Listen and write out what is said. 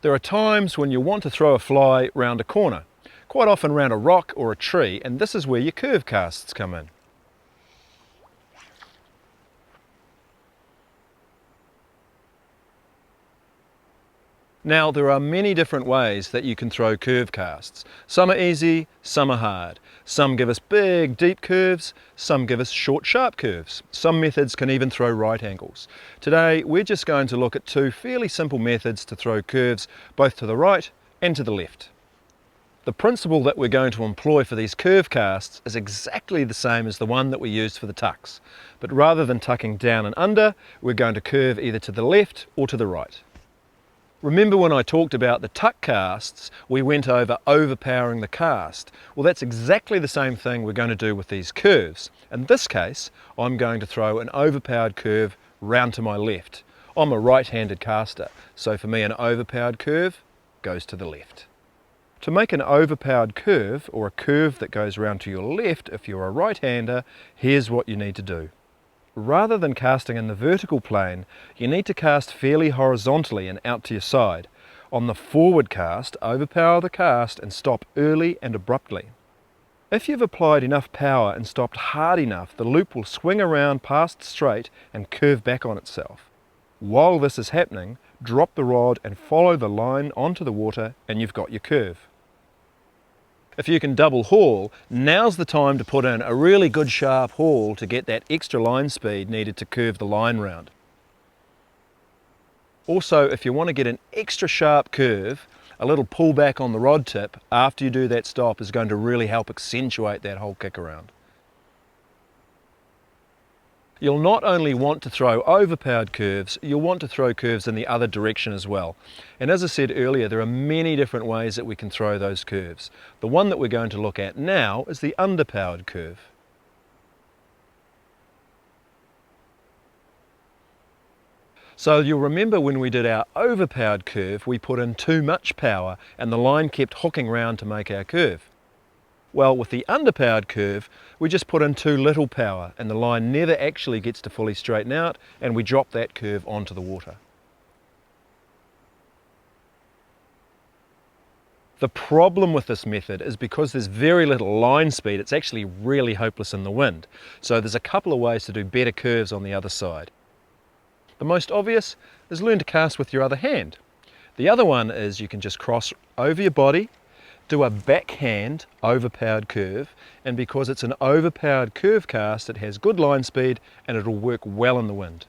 There are times when you want to throw a fly round a corner, quite often round a rock or a tree, and this is where your curve casts come in. Now, there are many different ways that you can throw curve casts. Some are easy, some are hard. Some give us big, deep curves, some give us short, sharp curves. Some methods can even throw right angles. Today, we're just going to look at two fairly simple methods to throw curves, both to the right and to the left. The principle that we're going to employ for these curve casts is exactly the same as the one that we used for the tucks. But rather than tucking down and under, we're going to curve either to the left or to the right. Remember when I talked about the tuck casts, we went over overpowering the cast. Well, that's exactly the same thing we're going to do with these curves. In this case, I'm going to throw an overpowered curve round to my left. I'm a right-handed caster, so for me an overpowered curve goes to the left. To make an overpowered curve, or a curve that goes round to your left if you're a right-hander, here's what you need to do. Rather than casting in the vertical plane, you need to cast fairly horizontally and out to your side. On the forward cast, overpower the cast and stop early and abruptly. If you've applied enough power and stopped hard enough, the loop will swing around past straight and curve back on itself. While this is happening, drop the rod and follow the line onto the water and you've got your curve. If you can double haul, now's the time to put in a really good sharp haul to get that extra line speed needed to curve the line round. Also, if you want to get an extra sharp curve, a little pull back on the rod tip after you do that stop is going to really help accentuate that whole kick around. You'll not only want to throw overpowered curves, you'll want to throw curves in the other direction as well. And as I said earlier, there are many different ways that we can throw those curves. The one that we're going to look at now is the underpowered curve. So you'll remember when we did our overpowered curve, we put in too much power and the line kept hooking round to make our curve. Well, with the underpowered curve, we just put in too little power and the line never actually gets to fully straighten out and we drop that curve onto the water. The problem with this method is because there's very little line speed, it's actually really hopeless in the wind. So there's a couple of ways to do better curves on the other side. The most obvious is learn to cast with your other hand. The other one is you can just cross over your body, do a backhand overpowered curve, and because it's an overpowered curve cast, it has good line speed and it'll work well in the wind.